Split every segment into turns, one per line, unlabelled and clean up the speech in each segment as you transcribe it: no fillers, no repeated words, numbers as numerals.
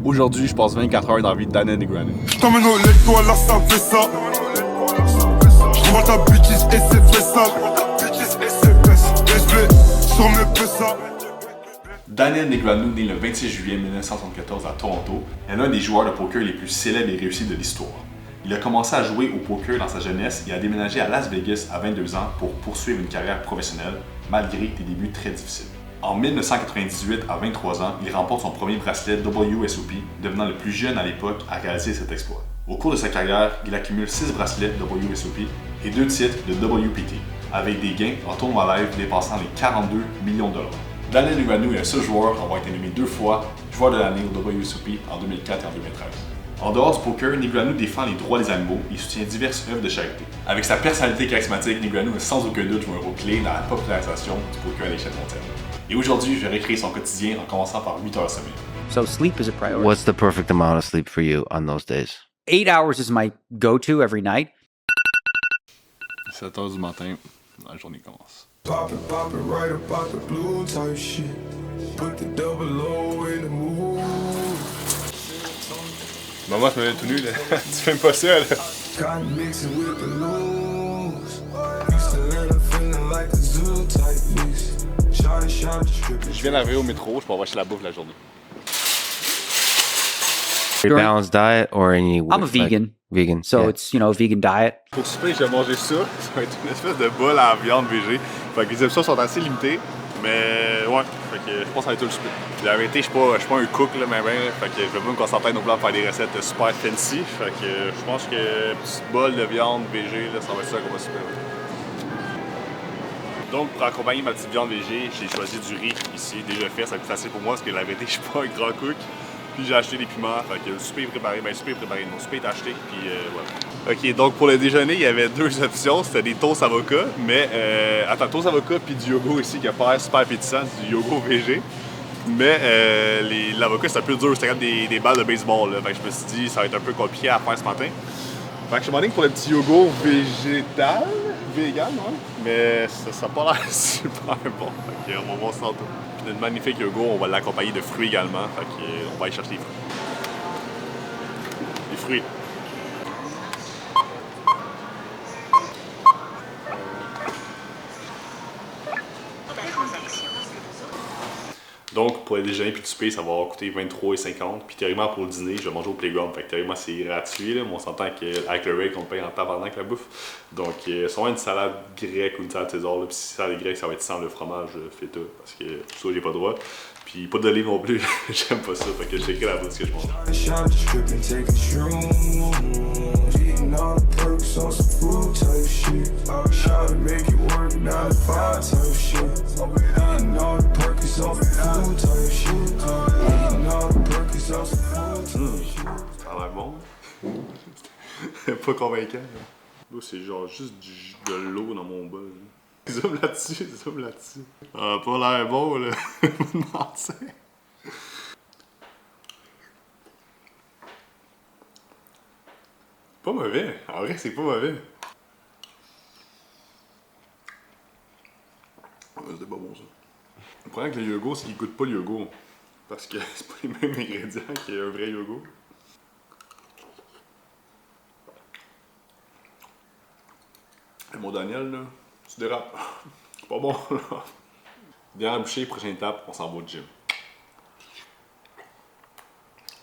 Aujourd'hui, je passe 24 heures dans la vie de Daniel Negreanu.
J't'emmène au lecto, là ça fait ça. J'vois ta bitches et c'est fait ça. Sur mes pessa.
Daniel Negreanu, né le 26 juillet 1974 à Toronto, est l'un des joueurs de poker les plus célèbres et réussis de l'histoire. Il a commencé à jouer au poker dans sa jeunesse et a déménagé à Las Vegas à 22 ans pour poursuivre une carrière professionnelle, malgré des débuts très difficiles. En 1998, à 23 ans, il remporte son premier bracelet WSOP, devenant le plus jeune à l'époque à réaliser cet exploit. Au cours de sa carrière, il accumule 6 bracelets WSOP et 2 titres de WPT, avec des gains en tournoi live dépassant les 42 millions de dollars. Daniel Negreanu est le seul joueur à avoir été nommé 2 fois joueur de l'année au WSOP en 2004 et en 2013. En dehors du poker, Negreanu défend les droits des animaux et soutient diverses œuvres de charité. Avec sa personnalité charismatique, Negreanu a sans aucun doute joué un rôle clé dans la popularisation du poker à l'échelle mondiale. Et aujourd'hui, je vais réécrire son quotidien en commençant par 8 heures de sommeil.
So sleep is a priority.
What's the perfect amount of sleep for you on those days?
8 hours is my go-to every night.
7 heures du matin, la journée commence.
Pop it right about the blue type shit. Put the double O in the mood.
Maman, je me mets tout nu là. Tu fais pas ça là.
Cotton mixing with the loose. Used to let her feeling like a zoo type mix. Shawty stripping.
Je viens d'arriver au métro, je peux acheter la bouffe la journée.
Balanced diet or any?
I'm a vegan.
Vegan.
So
yeah.
it's, vegan diet.
Pour souper, j'ai mangé ça. Ça va être une espèce de bol à viande végé. Fait que les options sont assez limitées. Mais ouais, fait que je pense que ça va être tout le souper. La vérité, je suis pas un cook là, mais ben, fait que je vais pas me concentrer non plus à faire des recettes super fancy. Fait que je pense que petit bol de viande végé, là, ça va être ça qu'on va souper. Donc pour accompagner ma petite viande végé, j'ai choisi du riz ici, déjà fait, ça va être plus facile pour moi parce que la vérité, je suis pas un grand cook. Puis j'ai acheté des piments, fait que le souper est préparé, mon souper est acheté, puis voilà. Ok, donc pour le déjeuner, il y avait 2 options, c'était des toasts avocats, mais toast avocat puis du yogourt ici qui a pas l'air super appétissant, du yogourt végé. Mais l'avocat c'était un peu dur, c'était comme des balles de baseball, là. Fait que je me suis dit ça va être un peu compliqué à faire ce matin. Fait que je suis demandé pour le petit yogourt végétal, vegan, ouais. Mais ça n'a pas l'air super bon, fait que on va voir ça tantôt. Une magnifique yogourt, on va l'accompagner de fruits également, fait que on va aller chercher les fruits. Les fruits. Donc, pour le déjeuner puis le souper, ça va coûter 23,50$. Puis théoriquement, pour le dîner, je vais manger au playground. Fait que théoriquement, c'est gratuit. Là. Mais on s'entend qu'avec le rate, on paye en tabarnak la bouffe. Donc, soit une salade grecque ou une salade César. Puis si salade grecque, ça va être sans le fromage feta. Parce que ça, j'ai pas le droit. Puis pas d'olive non plus. J'aime pas ça. Fait que j'ai écrit la bouffe ce que je mange. Ça a l'air bon. Pas convaincant. Là, c'est genre juste de l'eau dans mon bol. Zoom là-dessus, zoom là-dessus. Ah, pas l'air bon, là. Mentir. Pas mauvais. En vrai, c'est pas mauvais. C'était pas bon, ça. Le problème avec le yogourt, c'est qu'il goûte pas le yogourt. Parce que c'est pas les mêmes ingrédients qu'un vrai yogourt. Et mon Daniel, là, tu dérapes. C'est pas bon, là. Dernière bouchée, prochaine étape, on s'en va au gym.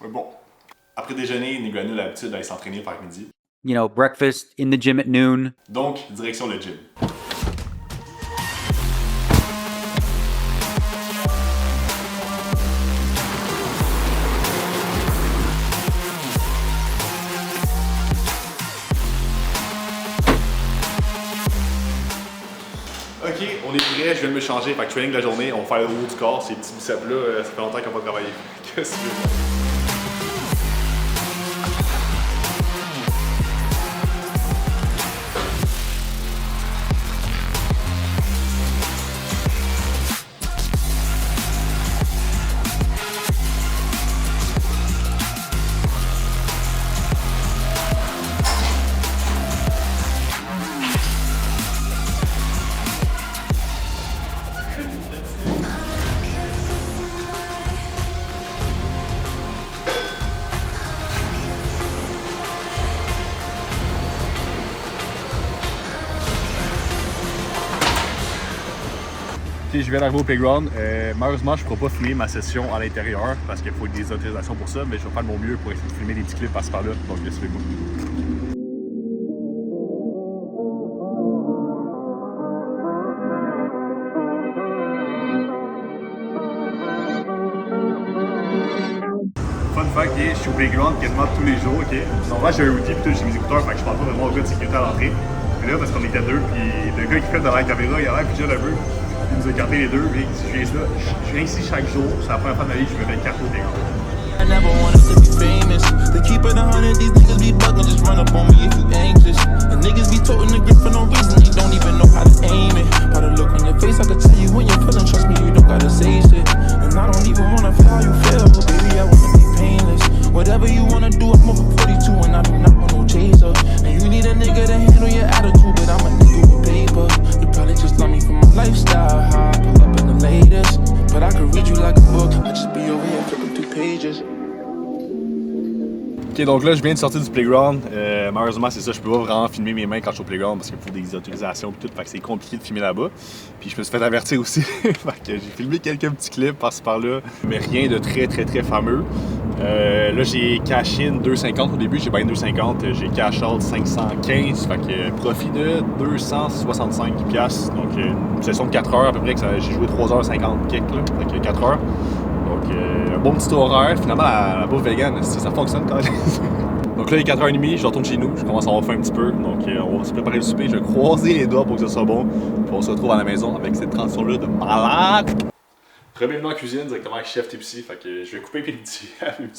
Mais bon. Après déjeuner, Negreanu a l'habitude d'aller s'entraîner par midi.
Breakfast in the gym at noon.
Donc, direction le gym. Ok, on est prêt, je viens de me changer, fait que training de la journée, on va faire le haut du corps, ces petits biceps là, ça fait longtemps qu'on n'a pas travaillé. Qu'est-ce que tu veux? je viens d'arriver au playground. Malheureusement, je ne pourrai pas filmer ma session à l'intérieur parce qu'il faut des autorisations pour ça, mais je vais faire de mon mieux pour essayer de filmer des petits clips par-ci par-là. Donc, suivez-moi. Fun fact, je suis au playground quasiment tous les jours. Normalement, j'ai un outil puis j'ai mes écouteurs, fait que je parle pas vraiment au gars de sécurité à l'entrée. Mais là, parce qu'on était deux, puis le gars qui fait devant la caméra, il a l'air plus jeune un peu. Il nous a écarté les deux, mais si je viens ici chaque jour, c'est la première fois de ma vie que je me fais écarter au playground.
I never wanted to be famous. To keep it 100, these niggas be bugging. Just run up on me if you anxious. And niggas be toting the grip for no reason. They don't even know how to aim it. By the look on your face, I can tell you when you're feeling. Trust me, you don't gotta say shit. And I don't even wanna feel how you feel, but baby, I wanna be painless. Whatever you wanna do, I'm over 42 and I do not want no chaser. And you need a nigga to handle your attitude, but I'm a nigga with paper. You probably just love me for my lifestyle, how I pull up in the latest. But I could read you like a book. I just be over here flipping through pages.
Ok, donc là, je viens de sortir du playground. Malheureusement, c'est ça, je peux pas vraiment filmer mes mains quand je suis au playground parce qu'il faut des autorisations et tout, fait que c'est compliqué de filmer là-bas. Puis je me suis fait avertir aussi, fait que j'ai filmé quelques petits clips par-ci par-là, mais rien de très fameux. Là, j'ai cash in 2,50 au début, j'ai payé 2,50, j'ai cash out 515, fait que profit de 265 piastres. Donc une session de 4 heures à peu près, que j'ai joué 3h50 kick, là, fait que 4 heures. Donc, un bon petit horaire. Finalement, la bouffe vegan, ça fonctionne quand même. Donc là, il est 4h30, je retourne chez nous. Je commence à avoir faim un petit peu. Donc, on va se préparer le souper. Je vais croiser les doigts pour que ça soit bon. Puis on se retrouve à la maison avec cette transition-là de malade. Bienvenue en cuisine directement avec Chef Tipsy. Fait que je vais couper mes petits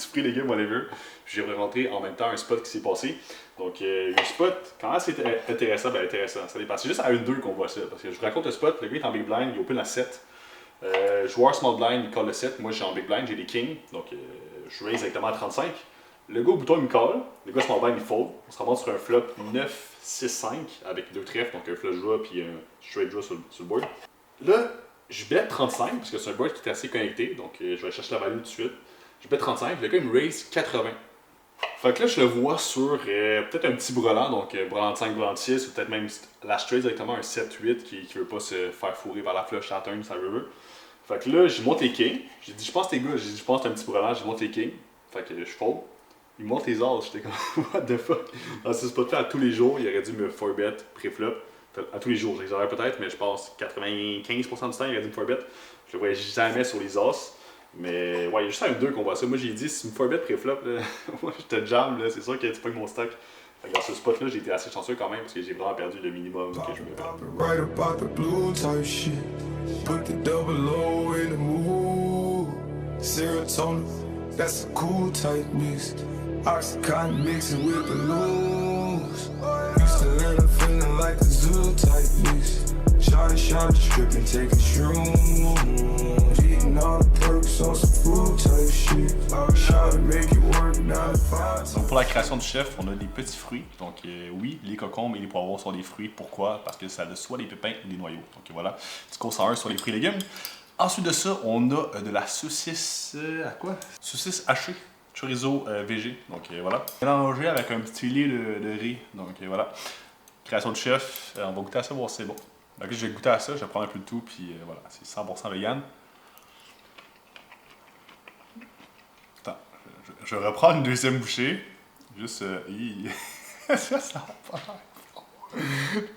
fruits, légumes, whatever. Puis je vais vous montrer en même temps un spot qui s'est passé. Donc, un spot, quand c'est intéressant, intéressant. Ça dépend. C'est juste à 1-2 qu'on voit ça. Parce que je vous raconte le spot, le gars est en big blind, il open à 7. Joueur small blind, il call le 7. Moi, je suis en big blind, j'ai des kings. Donc, je raise exactement à 35. Le gars au bouton, il me call. Le gars small blind, il fold. On se remonte sur un flop 9-6-5 avec deux trèfles. Donc, un flush draw puis un straight draw sur le board. Là, je bet 35 parce que c'est un board qui est assez connecté. Donc, je vais chercher la value tout de suite. Je bet 35. Le gars, il me raise 80. Fait que là, je le vois sur peut-être un petit brelan, donc brelan de 5, brelan de 6, ou peut-être même la straight directement un 7-8 qui veut pas se faire fourrer vers la flush à turn, ça veut. Fait que là, je monte les kings. J'ai dit, je pense que t'es gars, j'ai dit, je pense que c'est un petit brelan, je monte les kings. Fait que je fold. Il monte les as, j'étais comme, what the fuck. Dans ce spot-là, à tous les jours, il aurait dû me 4-bet pré-flop. À tous les jours, j'exagère peut-être, mais je pense 95% du temps, il aurait dû me 4-bet. Je le voyais jamais sur les as. Mais ouais, il y a juste un 2 qu'on voit ça. Moi j'ai dit, si tu me 4-bet pré-flop, moi je te jam, là, c'est sûr que tu pognes mon stack. Fait que dans ce spot-là, j'ai été assez chanceux quand même parce que j'ai vraiment perdu le minimum que je me fais.
Right about the blue type shit. Put the double O in the mood. Serotonin, that's a cool type mix. Oxycontin mixing with the loose. Used to let her feeling like a zoo type mix. Shot, stripping, taking shrooms. Eating all the perks on some food type shit. Shot to make it work, 9 to 5.
Donc pour la création du chef, on a des petits fruits. Donc oui, les cocombes et les poivrons sont des fruits. Pourquoi? Parce que ça a soit des pépins ou des noyaux. Donc voilà, petit cours 101 sur les fruits et légumes. Ensuite de ça, on a de la saucisse... à quoi? Saucisse hachée. Chorizo VG. Donc voilà. Mélangé avec un petit filet de riz. Donc voilà. Création du chef. On va goûter à ça, voir si c'est bon. Donc je vais goûter à ça, je vais prendre un peu de tout, puis voilà, c'est 100% vegan. Attends, je reprends une deuxième bouchée. Juste, ça va pas.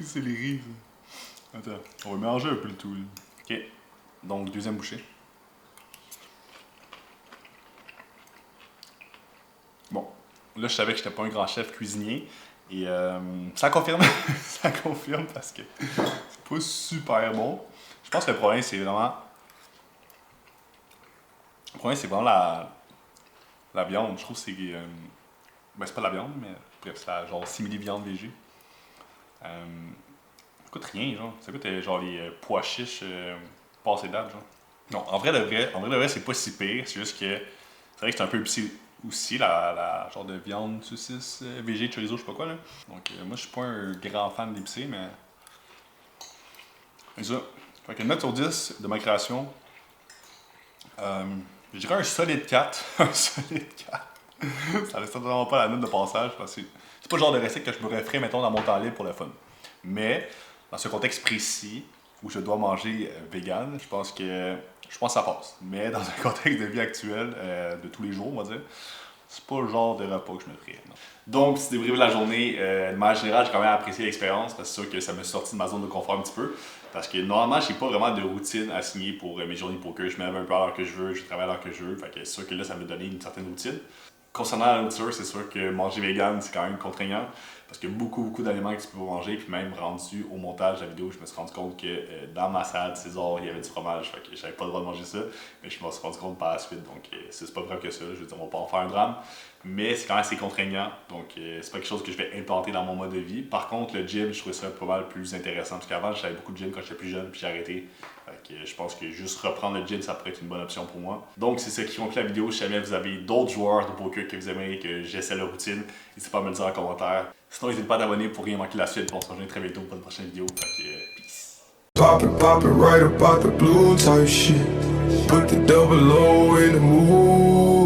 C'est les riz, ça. Attends, on va mélanger un peu le tout. Là. Ok, donc deuxième bouchée. Bon, là je savais que j'étais pas un grand chef cuisinier. Et ça confirme, ça confirme parce que c'est pas super bon. Je pense que le problème c'est vraiment la viande. Je trouve que c'est ben c'est pas la viande mais bref c'est la genre simili viande végé. Ça coûte rien genre. Ça coûte genre les pois chiches passés date genre. Non, en vrai de vrai c'est pas si pire. C'est juste que c'est vrai que c'est un peu épicé. Aussi la genre de viande, saucisse, végé, chorizo, je sais pas quoi là. Donc moi je suis pas un grand fan d'épicé, mais c'est ça. Fait que une note sur 10 de ma création. Je dirais un solide 4. Un solide 4. Ça laisse certainement pas la note de passage parce que c'est pas le genre de recette que je me referais mettons dans mon temps libre pour le fun. Mais dans ce contexte précis, où je dois manger vegan, je pense que ça passe. Mais dans un contexte de vie actuel, de tous les jours, on va dire, c'est pas le genre de repas que je me ferais. Non. Donc, c'est débriefé la journée. De manière générale, j'ai quand même apprécié l'expérience parce que c'est sûr que ça m'a sorti de ma zone de confort un petit peu. Parce que normalement, j'ai pas vraiment de routine assignée pour mes journées de poker. Je me lève un peu à l'heure que je veux, je travaille à l'heure que je veux. Fait que c'est sûr que là, ça m'a donné une certaine routine. Concernant la nourriture, c'est sûr que manger vegan, c'est quand même contraignant. Parce qu'il y a beaucoup d'aliments que tu peux manger. Puis même rendu au montage de la vidéo, je me suis rendu compte que dans ma salade César, il y avait du fromage. Fait que j'avais pas le droit de manger ça. Mais je me suis rendu compte par la suite. Donc c'est pas grave que ça. Je veux dire, on va pas en faire un drame. Mais c'est quand même assez contraignant. Donc c'est pas quelque chose que je vais implanter dans mon mode de vie. Par contre, le gym, je trouvais ça pas mal plus intéressant. Parce qu'avant, j'avais beaucoup de gym quand j'étais plus jeune. Puis j'ai arrêté. Fait que je pense que juste reprendre le gym, ça pourrait être une bonne option pour moi. Donc c'est ça qui conclut la vidéo. Si jamais vous avez d'autres joueurs de poker que vous aimez, que j'essaie la routine, n'hésitez pas à me le dire en commentaire. Sinon, n'hésitez pas à t'abonner pour rien manquer la suite. On se rejoint très bientôt pour une prochaine vidéo. Fait que, peace.
Pop it right about the blue type shit. Put the double O in the mood.